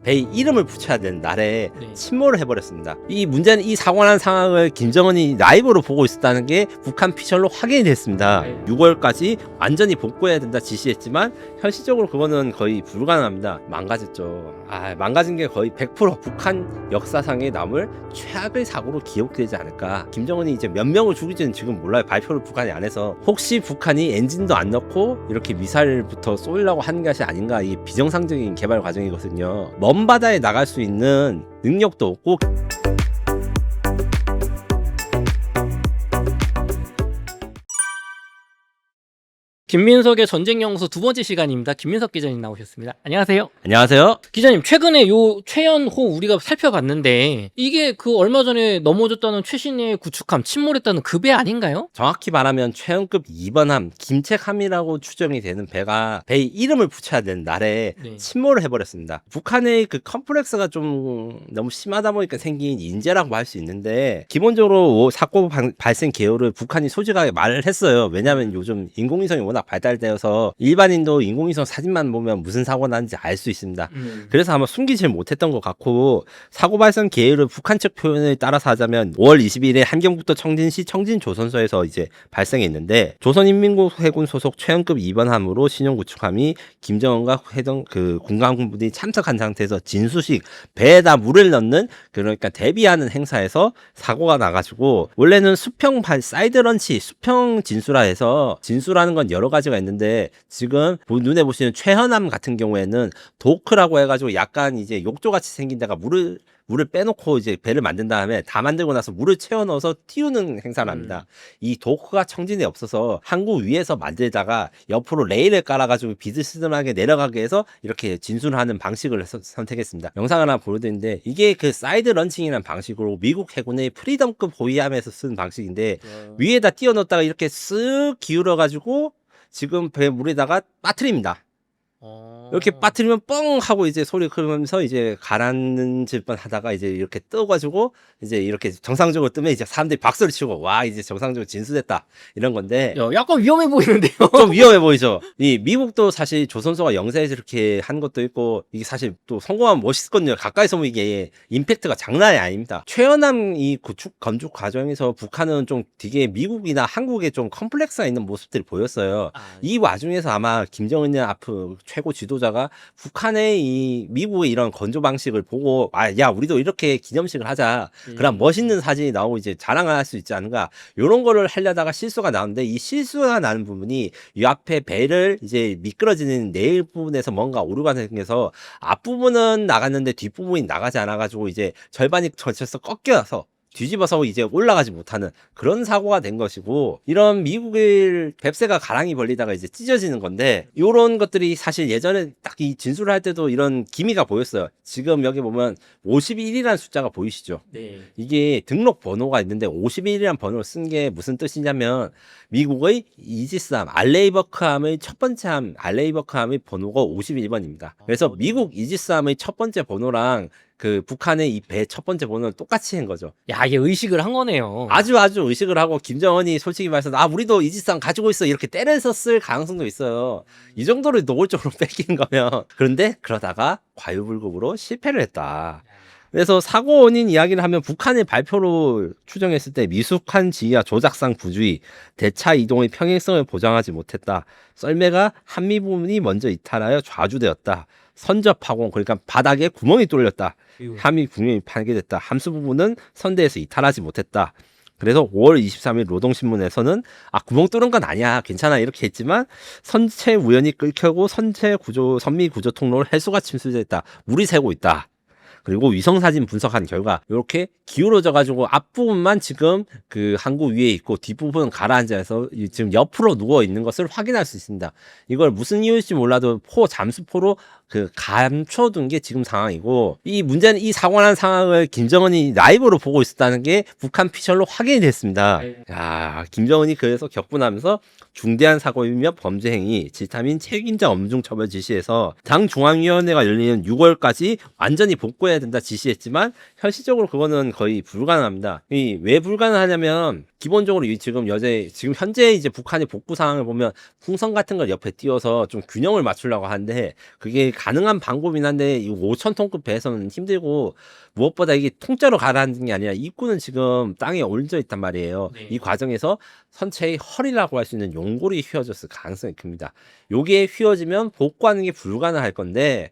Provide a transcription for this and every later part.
배에 이름을 붙여야 되는 날에 네. 침몰을 해버렸습니다. 이 문제는 이 사고 난 상황을 김정은이 라이브로 보고 있었다는 게 북한 피셜로 확인이 됐습니다. 네. 6월까지 완전히 복구해야 된다 지시했지만 현실적으로 그거는 거의 불가능합니다. 망가졌죠. 망가진 게 거의 100% 북한 역사상에 남을 최악의 사고로 기억되지 않을까. 김정은이 이제 몇 명을 죽일지는 지금 몰라요. 발표를 북한이 안 해서. 혹시 북한이 엔진도 안 넣고 이렇게 미사일부터 쏘려고 하는 것이 아닌가. 이게 비정상적인 개발 과정이거든요. 먼 바다에 나갈 수 있는 능력도 없고 김민석의 전쟁연구소 두 번째 시간입니다. 김민석 기자님 나오셨습니다. 안녕하세요. 안녕하세요. 기자님, 최근에 요 최연호 우리가 살펴봤는데 이게 그 얼마 전에 넘어졌다는 최신의 구축함 침몰했다는 그 배 아닌가요? 정확히 말하면 최연급 2번함 김책함이라고 추정이 되는 배가 배에 이름을 붙여야 되는 날에 네. 침몰을 해버렸습니다. 북한의 그 컴플렉스가 좀 너무 심하다 보니까 생긴 인재라고 할 수 있는데 기본적으로 사고 발생 개요를 북한이 솔직하게 말을 했어요. 왜냐하면 요즘 인공위성이 워낙 발달되어서 일반인도 인공위성 사진만 보면 무슨 사고 나는지 알 수 있습니다. 그래서 아마 숨기질 못했던 것 같고 사고 발생 계획을 북한 측 표현에 따라서 하자면 5월 22일에 한경북도 청진시 청진조선소에서 이제 발생했는데 조선인민국 해군 소속 최연급 2번 함으로 신형구축함이 김정은과 해동 그 군강군부들이 참석한 상태에서 진수식 배에다 물을 넣는 그러니까 대비하는 행사에서 사고가 나가지고 원래는 수평 사이드 런치 수평 진수라 해서 진수라는 건 여러 가지가 있는데 지금 눈에 보시는 최현암 같은 경우에는 도크라고 해가지고 약간 이제 욕조같이 생긴 데가 물을 빼놓고 이제 배를 만든 다음에 다 만들고 나서 물을 채워 넣어서 띄우는 행사를 합니다. 이 도크가 청진에 없어서 항구 위에서 만들다가 옆으로 레일을 깔아가지고 비스듬하게 내려가게 해서 이렇게 진수를 하는 방식을 선택했습니다. 영상 하나 보여드리는데 이게 그 사이드 런칭이라는 방식으로 미국 해군의 프리덤급 호위함에서 쓴 방식인데 위에다 띄워 넣었다가 이렇게 쓱 기울여가지고 지금 배 물에다가 빠뜨립니다. 이렇게 빠뜨리면 뻥 하고 이제 소리 크면서 이제 가라앉는 짓만 하다가 이제 이렇게 떠가지고 이제 이렇게 정상적으로 뜨면 이제 사람들이 박수를 치고 와 이제 정상적으로 진수됐다 이런 건데 야, 약간 위험해 보이는데요. 좀 위험해 보이죠. 이 미국도 사실 조선소가 영세에서 이렇게 한 것도 있고 이게 사실 또 성공하면 멋있거든요. 가까이서 보면 이게 임팩트가 장난이 아닙니다. 최연함 이 구축 건축 과정에서 북한은 좀 되게 미국이나 한국에 좀 컴플렉스가 있는 모습들이 보였어요. 이 와중에서 아마 김정은이 앞으로 최고 지도자가 북한의 이 미국의 이런 건조 방식을 보고 야 우리도 이렇게 기념식을 하자. 그럼 멋있는 사진이 나오고 이제 자랑을 할 수 있지 않은가. 이런 거를 하려다가 실수가 나오는데 이 실수가 나는 부분이 이 앞에 배를 이제 미끄러지는 내일 부분에서 뭔가 오류가 생겨서 앞부분은 나갔는데 뒷부분이 나가지 않아가지고 이제 절반이 걸쳐서 꺾여서 뒤집어서 이제 올라가지 못하는 그런 사고가 된 것이고 이런 미국의 뱁새가 가랑이 벌리다가 이제 찢어지는 건데 이런 것들이 사실 예전에 딱 이 진술을 할 때도 이런 기미가 보였어요. 지금 여기 보면 51이라는 숫자가 보이시죠? 네. 이게 등록 번호가 있는데 51이라는 번호를 쓴 게 무슨 뜻이냐면 미국의 이지스함 알레이버크함의 첫 번째 함 알레이버크함의 번호가 51번입니다. 그래서 미국 이지스함의 첫 번째 번호랑 그 북한의 이 배 첫 번째 번호는 똑같이 한 거죠. 야, 이게 의식을 한 거네요. 아주 의식을 하고 김정은이 솔직히 말해서 우리도 이지스함 가지고 있어 이렇게 때려서 쓸 가능성도 있어요. 이 정도로 노골적으로 뺏기는 거면. 그런데 그러다가 과유불급으로 실패를 했다. 그래서 사고 원인 이야기를 하면 북한의 발표로 추정했을 때 미숙한 지휘와 조작상 부주의, 대차 이동의 평행성을 보장하지 못했다. 썰매가 한미 부분이 먼저 이탈하여 좌주되었다. 선적 파공, 그러니까 바닥에 구멍이 뚫렸다. 함이 구멍이 파괴됐다. 함수 부분은 선대에서 이탈하지 못했다. 그래서 5월 23일 노동신문에서는 구멍 뚫은 건 아니야 괜찮아 이렇게 했지만 선체 우연히 끓여고 선미 구조 통로를 해수가 침수됐다. 물이 새고 있다. 그리고 위성사진 분석한 결과 이렇게 기울어져 가지고 앞부분만 지금 그 항구 위에 있고 뒷부분은 가라앉아서 지금 옆으로 누워 있는 것을 확인할 수 있습니다. 이걸 무슨 이유일지 몰라도 잠수포로 그 감춰둔 게 지금 상황이고 이 문제는 이 사고 난 상황을 김정은이 라이브로 보고 있었다는 게 북한 피셜로 확인이 됐습니다. 야, 김정은이 그래서 격분하면서 중대한 사고이며 범죄 행위, 질타민 책임자 엄중 처벌 지시해서 당 중앙위원회가 열리는 6월까지 완전히 복구해야 된다 지시했지만 현실적으로 그거는 거의 불가능합니다. 왜 불가능하냐면 기본적으로 지금 현재 이제 북한의 복구 상황을 보면 풍선 같은 걸 옆에 띄워서 좀 균형을 맞추려고 하는데 그게 가능한 방법이긴 한데 이 5,000톤급 배에서는 힘들고 무엇보다 이게 통째로 가라앉는 게 아니라 입구는 지금 땅에 올려져 있단 말이에요. 네. 이 과정에서 선체의 허리라고 할 수 있는 용골이 휘어졌을 가능성이 큽니다. 요게 휘어지면 복구하는 게 불가능할 건데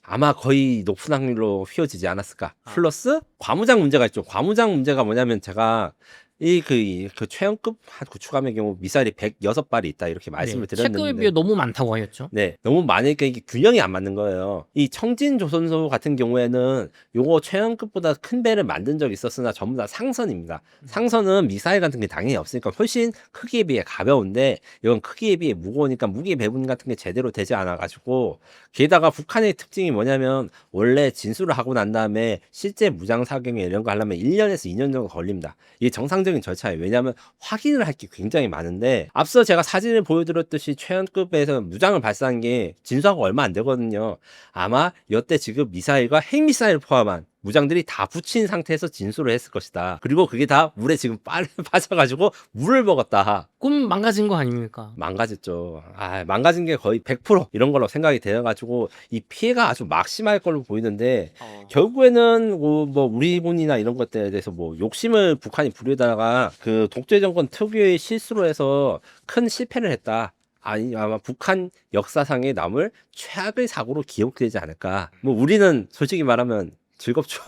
아마 거의 높은 확률로 휘어지지 않았을까. 플러스 과무장 문제가 있죠. 과무장 문제가 뭐냐면 제가 그 최연급 한 구축함의 경우 미사일이 106발이 있다 이렇게 말씀을 체급에 드렸는데 비해 너무 많다고 하였죠. 네, 너무 많으니까 이게 균형이 안 맞는 거예요. 이 청진 조선소 같은 경우에는 요거 최연급보다 큰 배를 만든 적이 있었으나 전부 다 상선입니다. 상선은 미사일 같은 게 당연히 없으니까 훨씬 크기에 비해 가벼운데 이건 크기에 비해 무거우니까 무기 배분 같은 게 제대로 되지 않아가지고 게다가 북한의 특징이 뭐냐면 원래 진수를 하고 난 다음에 실제 무장 사격에 이런 거 하려면 1년에서 2년 정도 걸립니다. 이게 정상적인 절차예요. 왜냐하면 확인을 할 게 굉장히 많은데 앞서 제가 사진을 보여드렸듯이 최연급에서 무장을 발사한 게 진수하고 얼마 안 되거든요. 아마 여태 지금 미사일과 핵미사일 포함한 무장들이 다 붙인 상태에서 진수를 했을 것이다. 그리고 그게 다 물에 지금 빠져가지고 물을 먹었다. 그럼 망가진 거 아닙니까? 망가졌죠. 망가진 게 거의 100% 이런 걸로 생각이 되어가지고 이 피해가 아주 막심할 걸로 보이는데 결국에는 뭐 우리 군이나 이런 것들에 대해서 뭐 욕심을 북한이 부리다가 그 독재 정권 특유의 실수로 해서 큰 실패를 했다. 아마 북한 역사상에 남을 최악의 사고로 기억되지 않을까. 뭐 우리는 솔직히 말하면 즐겁죠.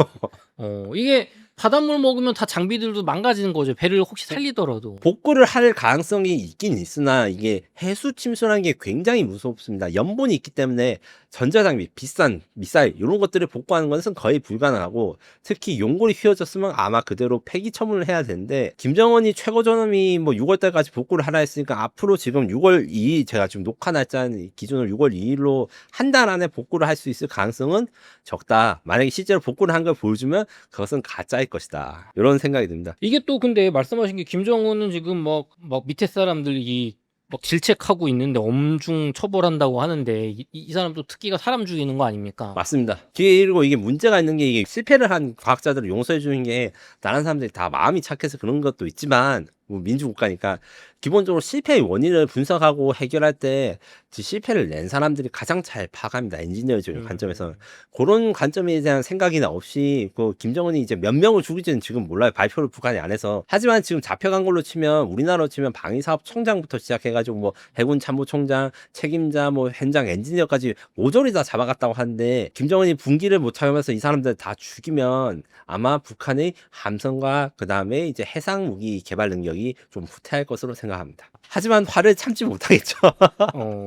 이게 바닷물 먹으면 다 장비들도 망가지는 거죠. 배를 혹시 살리더라도. 복구를 할 가능성이 있긴 있으나 이게 해수 침수라는 게 굉장히 무섭습니다. 연본이 있기 때문에 전자장비, 비싼 미사일 이런 것들을 복구하는 것은 거의 불가능하고 특히 용골이 휘어졌으면 아마 그대로 폐기 처분을 해야 되는데 김정은이 최고존엄이 뭐 6월달까지 복구를 하라 했으니까 앞으로 지금 6월 2일 제가 지금 녹화 날짜 기준으로 6월 2일로 한 달 안에 복구를 할 수 있을 가능성은 적다. 만약에 실제로 복구를 한 걸 보여주면 그것은 가짜일 것이다. 이런 생각이 듭니다. 이게 또 근데 말씀하신 게 김정은은 지금 막 밑에 사람들이 막 질책하고 있는데 엄중 처벌한다고 하는데 이 사람도 특기가 사람 죽이는 거 아닙니까? 맞습니다. 그리고 이게 문제가 있는 게 이게 실패를 한 과학자들을 용서해 주는 게 다른 사람들이 다 마음이 착해서 그런 것도 있지만 뭐 민주국가니까 기본적으로 실패의 원인을 분석하고 해결할 때 실패를 낸 사람들이 가장 잘 파악합니다. 엔지니어적인 관점에서는. 그런 관점에 대한 생각이나 없이 그 김정은이 이제 몇 명을 죽일지는 지금 몰라요. 발표를 북한이 안 해서. 하지만 지금 잡혀간 걸로 치면 우리나라로 치면 방위사업총장부터 시작해가지고 뭐 해군 참모총장, 책임자, 뭐 현장 엔지니어까지 모조리 다 잡아갔다고 하는데 김정은이 분기를 못하면서 이 사람들 다 죽이면 아마 북한의 함성과 그 다음에 이제 해상 무기 개발 능력이 좀 후퇴할 것으로 생각합니다. 하지만 화를 참지 못하겠죠.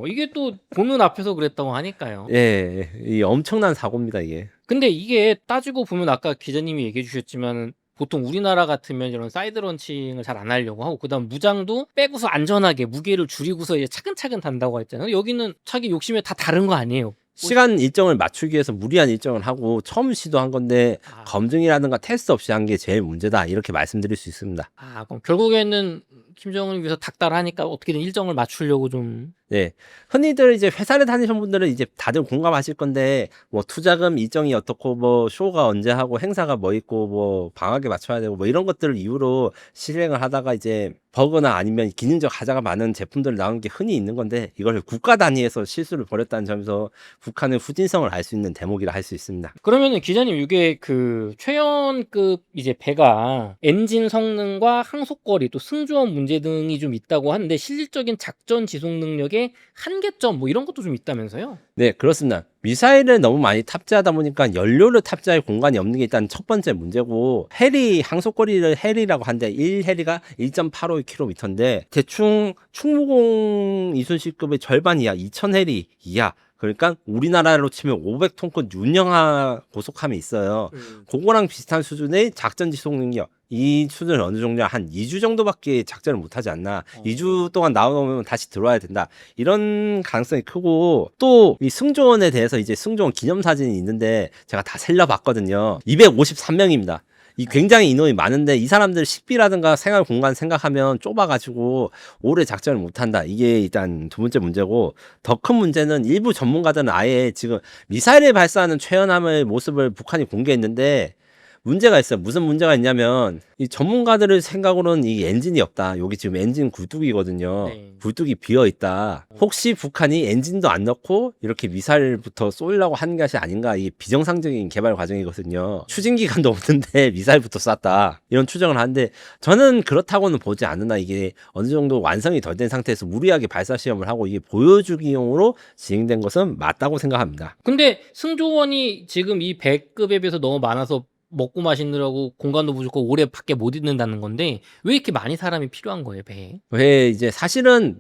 이게 또 보는 앞에서 그랬다고 하니까요. 예, 이 엄청난 사고입니다, 이게. 근데 이게 따지고 보면 아까 기자님이 얘기해 주셨지만 보통 우리나라 같으면 이런 사이드 런칭을 잘 안 하려고 하고 그다음 무장도 빼고서 안전하게 무게를 줄이고서 이제 차근차근 단다고 했잖아요. 여기는 자기 욕심에 다 다른 거 아니에요. 시간 일정을 맞추기 위해서 무리한 일정을 하고 처음 시도한 건데 검증이라든가 테스트 없이 한 게 제일 문제다 이렇게 말씀드릴 수 있습니다. 그럼 결국에는 김정은을 위해서 닥달하니까 어떻게든 일정을 맞추려고 좀. 네. 흔히들 이제 회사를 다니신 분들은 이제 다들 공감하실 건데, 뭐 투자금 일정이 어떻고, 뭐 쇼가 언제 하고, 행사가 뭐 있고, 뭐 방학에 맞춰야 되고, 뭐 이런 것들을 이유로 실행을 하다가 이제 버그나 아니면 기능적 하자가 많은 제품들 나오는 게 흔히 있는 건데, 이걸 국가 단위에서 실수를 벌였다는 점에서 북한의 후진성을 알 수 있는 대목이라 할 수 있습니다. 그러면은 기자님 이게 그 최연급 이제 배가 엔진 성능과 항속거리 또 승조원 문제 등이 좀 있다고 하는데 실질적인 작전 지속 능력의 한계점 뭐 이런 것도 좀 있다면서요? 네, 그렇습니다. 미사일을 너무 많이 탑재하다 보니까 연료를 탑재할 공간이 없는 게 일단 첫 번째 문제고 해리 항속거리를 해리라고 하는데 1해리가 1.85km인데 대충 충무공 이순신급의 절반 이하 2000해리 이하 그러니까 우리나라로 치면 500톤급 윤영하 고속함이 있어요. 그거랑 비슷한 수준의 작전 지속 능력 이 수준은 어느 정도 한 2주 정도밖에 작전을 못하지 않나. 2주 동안 나오면 다시 들어와야 된다. 이런 가능성이 크고 또 이 승조원에 대해서 이제 승조원 기념사진이 있는데 제가 다 살려봤거든요. 253명입니다. 이 굉장히 인원이 많은데 이 사람들 식비라든가 생활 공간 생각하면 좁아가지고 오래 작전을 못한다. 이게 일단 두 번째 문제고 더 큰 문제는 일부 전문가들은 아예 지금 미사일을 발사하는 최연함의 모습을 북한이 공개했는데 문제가 있어요. 무슨 문제가 있냐면 이 전문가들의 생각으로는 이 엔진이 없다. 여기 지금 엔진 굴뚝이거든요. 네. 굴뚝이 비어 있다. 혹시 북한이 엔진도 안 넣고 이렇게 미사일부터 쏘려고 한 것이 아닌가? 이게 비정상적인 개발 과정이거든요. 추진 기간도 없는데 미사일부터 쐈다. 이런 추정을 하는데 저는 그렇다고는 보지 않는다. 이게 어느 정도 완성이 덜 된 상태에서 무리하게 발사 시험을 하고 이게 보여주기용으로 진행된 것은 맞다고 생각합니다. 근데 승조원이 지금 이 배급에 비해서 너무 많아서 먹고 마시느라고 공간도 부족하고 오래 밖에 못 있는다는 건데 왜 이렇게 많이 사람이 필요한 거예요, 배에? 왜 이제 사실은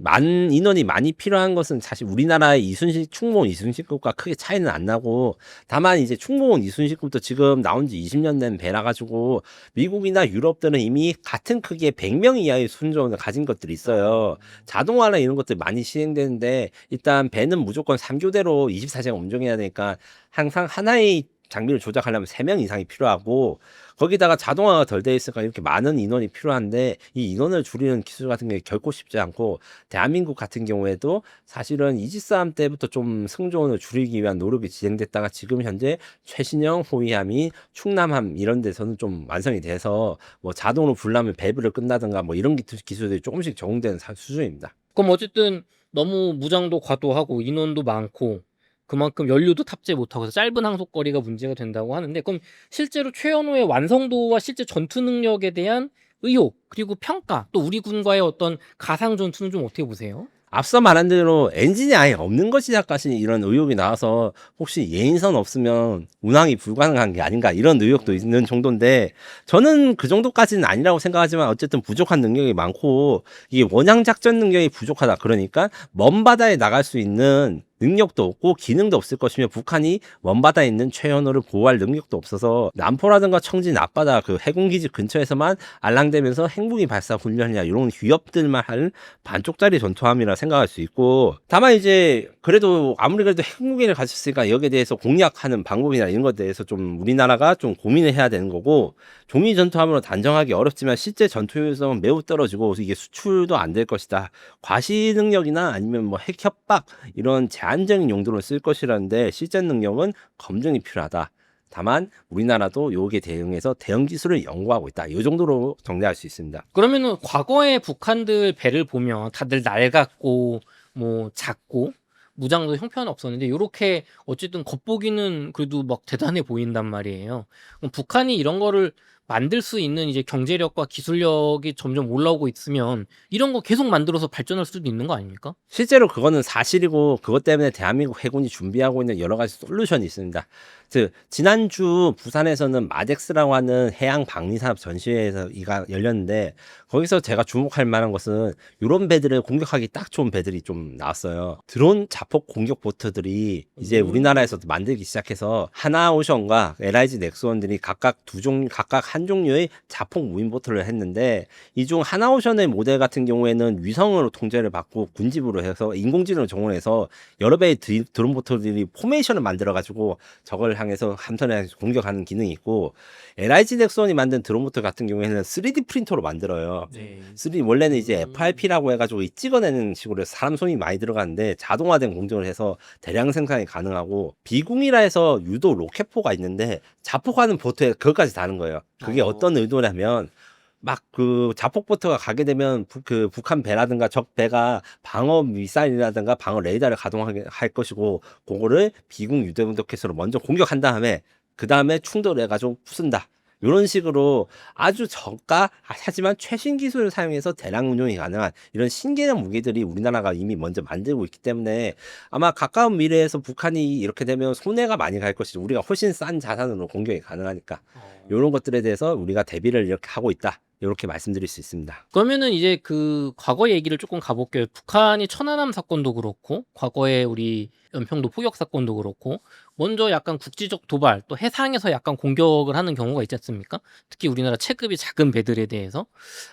인원이 많이 필요한 것은 사실 우리나라의 이순신 충무원 이순신급과 크게 차이는 안 나고 다만 이제 충무원 이순신급도 지금 나온 지 20년 된 배라 가지고 미국이나 유럽들은 이미 같은 크기의 100명 이하의 순조원을 가진 것들이 있어요. 자동화나 이런 것들 많이 시행되는데 일단 배는 무조건 3교대로 24시간 운전해야 되니까 항상 하나의 장비를 조작하려면 3명 이상이 필요하고 거기다가 자동화가 덜 돼 있으니까 이렇게 많은 인원이 필요한데 이 인원을 줄이는 기술 같은 게 결코 쉽지 않고 대한민국 같은 경우에도 사실은 이지스함 때부터 좀 승조원을 줄이기 위한 노력이 진행됐다가 지금 현재 최신형 호위함이 충남함 이런 데서는 좀 완성이 돼서 뭐 자동으로 불나면 밸브를 끈다든가 뭐 이런 기술들이 조금씩 적용되는 수준입니다. 그럼 어쨌든 너무 무장도 과도하고 인원도 많고 그만큼 연료도 탑재 못하고 해서 짧은 항속거리가 문제가 된다고 하는데 그럼 실제로 최연호의 완성도와 실제 전투 능력에 대한 의혹 그리고 평가 또 우리 군과의 어떤 가상 전투는 좀 어떻게 보세요? 앞서 말한 대로 엔진이 아예 없는 것이냐까지 이런 의혹이 나와서 혹시 예인선 없으면 운항이 불가능한 게 아닌가 이런 의혹도 있는 정도인데 저는 그 정도까지는 아니라고 생각하지만 어쨌든 부족한 능력이 많고 이게 원양 작전 능력이 부족하다. 그러니까 먼 바다에 나갈 수 있는 능력도 없고 기능도 없을 것이며 북한이 먼바다에 있는 최연호를 보호할 능력도 없어서 남포라든가 청진 앞바다 그 해군기지 근처에서만 알랑대면서 핵무기 발사 훈련이나 이런 위협들만 할 반쪽짜리 전투함이라 생각할 수 있고 다만 이제 그래도 아무리 그래도 핵무기를 가졌으니까 여기에 대해서 공략하는 방법이나 이런 것에 대해서 좀 우리나라가 좀 고민을 해야 되는 거고 종이 전투함으로 단정하기 어렵지만 실제 전투 효율성은 매우 떨어지고 이게 수출도 안 될 것이다. 과시 능력이나 아니면 뭐 핵 협박 이런 제한적인 용도로 쓸 것이라는데 실제 능력은 검증이 필요하다. 다만 우리나라도 여기에 대응해서 대응 기술을 연구하고 있다. 이 정도로 정리할 수 있습니다. 그러면은 과거의 북한들 배를 보면 다들 낡았고 뭐 작고 무장도 형편없었는데 요렇게 어쨌든 겉보기는 그래도 막 대단해 보인단 말이에요. 그럼 북한이 이런 거를 만들 수 있는 이제 경제력과 기술력이 점점 올라오고 있으면 이런 거 계속 만들어서 발전할 수도 있는 거 아닙니까? 실제로 그거는 사실이고 그것 때문에 대한민국 해군이 준비하고 있는 여러 가지 솔루션이 있습니다. 지난주 부산에서는 마덱스라고 하는 해양 방위산업 전시회에서 이가 열렸는데 거기서 제가 주목할 만한 것은 이런 배들을 공격하기 딱 좋은 배들이 좀 나왔어요. 드론 자폭 공격 보트들이 이제 우리나라에서도 만들기 시작해서 하나오션과 LIG 넥스원들이 각각 한 종류의 자폭 무인 보트를 했는데 이 중 하나오션의 모델 같은 경우에는 위성으로 통제를 받고 군집으로 해서 인공지능을 동원해서 여러 배의 드론 보트들이 포메이션을 만들어 가지고 적을 향해서 함선에 공격하는 기능이 있고 LIG 넥스원이 만든 드론 보트 같은 경우에는 3D 프린터로 만들어요. 3D 원래는 이제 FRP라고 해가지고 이 찍어내는 식으로 해서 사람 손이 많이 들어가는데 자동화된 공정을 해서 대량 생산이 가능하고 비공이라 해서 유도 로켓포가 있는데 자폭하는 보트에 그것까지 다는 거예요. 그게 어떤 의도냐면 막 그 자폭보트가 가게 되면 북한 배라든가 적 배가 방어 미사일이라든가 방어 레이더를 가동하게 할 것이고 그거를 비공 유도용 로켓으로 먼저 공격한 다음에 그 다음에 충돌해가지고 부순다. 이런 식으로 아주 저가 하지만 최신 기술을 사용해서 대량 운용이 가능한 이런 신개념 무기들이 우리나라가 이미 먼저 만들고 있기 때문에 아마 가까운 미래에서 북한이 이렇게 되면 손해가 많이 갈 것이죠. 우리가 훨씬 싼 자산으로 공격이 가능하니까 이런 것들에 대해서 우리가 대비를 이렇게 하고 있다. 이렇게 말씀드릴 수 있습니다. 그러면은 이제 그 과거 얘기를 조금 가볼게요. 북한이 천안함 사건도 그렇고 과거에 우리 연평도 포격 사건도 그렇고 먼저 약간 국지적 도발 또 해상에서 약간 공격을 하는 경우가 있지 않습니까? 특히 우리나라 체급이 작은 배들에 대해서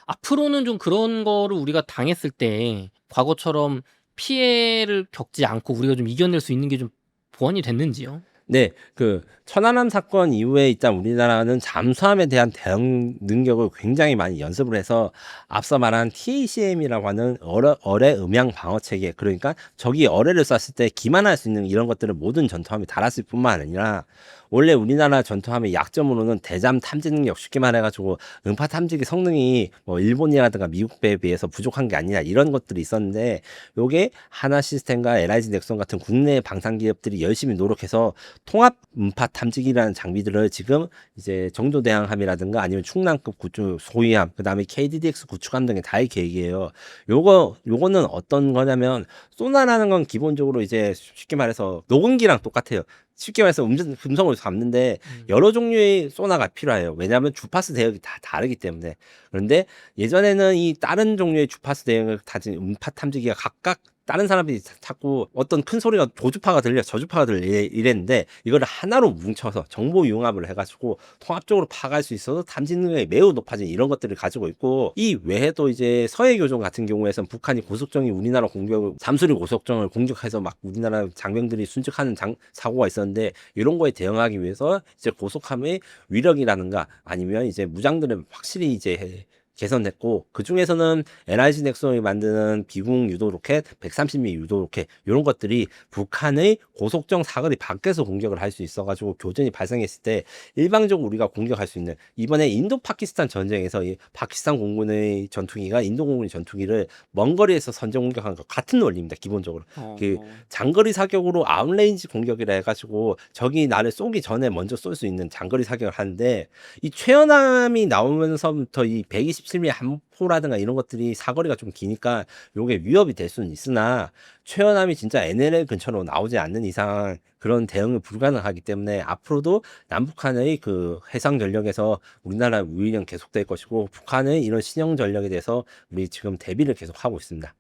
앞으로는 좀 그런 거를 우리가 당했을 때 과거처럼 피해를 겪지 않고 우리가 좀 이겨낼 수 있는 게 좀 보완이 됐는지요? 네. 그 천안함 사건 이후에 일단 우리나라는 잠수함에 대한 대응 능력을 굉장히 많이 연습을 해서 앞서 말한 TACM이라고 하는 어뢰 음향 방어 체계, 그러니까 적이 어뢰를 쐈을 때 기만할 수 있는 이런 것들을 모든 전투함이 달았을 뿐만 아니라 원래 우리나라 전투함의 약점으로는 대잠 탐지 능력, 쉽게 말해 가지고 음파 탐지기 성능이 뭐 일본이라든가 미국에 비해서 부족한 게 아니냐 이런 것들이 있었는데, 요게 하나 시스템과 LIG 넥슨 같은 국내 방산 기업들이 열심히 노력해서 통합 음파 탐지기라는 장비들을 지금 이제 정조대왕함이라든가 아니면 충남급 구축 소위함, 그다음에 KDDX 구축함 등에 달 계획이에요. 요거는 어떤 거냐면, 소나라는 건 기본적으로 이제 쉽게 말해서 녹음기랑 똑같아요. 쉽게 말해서 음성을 잡는데 여러 종류의 소나가 필요해요. 왜냐하면 주파수 대역이 다 다르기 때문에. 그런데 예전에는 이 다른 종류의 주파수 대역을 가진 음파 탐지기가 각각 다른 사람들이 자꾸 어떤 큰 소리가 고주파가 들려 저주파가 들려 이랬는데, 이거를 하나로 뭉쳐서 정보 융합을 해가지고 통합적으로 파악할 수 있어서 탐지 능력이 매우 높아진 이런 것들을 가지고 있고, 이 외에도 이제 서해교전 같은 경우에선 북한이 고속정이 우리나라 공격을 잠수리 고속정을 공격해서 막 우리나라 장병들이 순직하는 사고가 있었는데, 이런 거에 대응하기 위해서 이제 고속함의 위력이라든가 아니면 이제 무장들을 확실히 이제 개선했고, 그 중에서는 LIG 넥슨이 만드는 비공 유도 로켓, 130mm 유도 로켓, 이런 것들이 북한의 고속정 사거리 밖에서 공격을 할 수 있어가지고 교전이 발생했을 때 일방적으로 우리가 공격할 수 있는, 이번에 인도 파키스탄 전쟁에서 이 파키스탄 공군의 전투기가 인도 공군의 전투기를 먼 거리에서 선제 공격한 것 같은 원리입니다. 기본적으로 그 장거리 사격으로 아웃레인지 공격이라 해가지고 적이 나를 쏘기 전에 먼저 쏠 수 있는 장거리 사격을 하는데, 이 최연함이 나오면서부터 이 127mm 함포라든가 이런 것들이 사거리가 좀 기니까 요게 위협이 될 수는 있으나, 최연함이 진짜 NLL 근처로 나오지 않는 이상 그런 대응이 불가능하기 때문에 앞으로도 남북한의 그 해상 전력에서 우리나라 우위는 계속될 것이고, 북한의 이런 신형 전력에 대해서 우리 지금 대비를 계속하고 있습니다.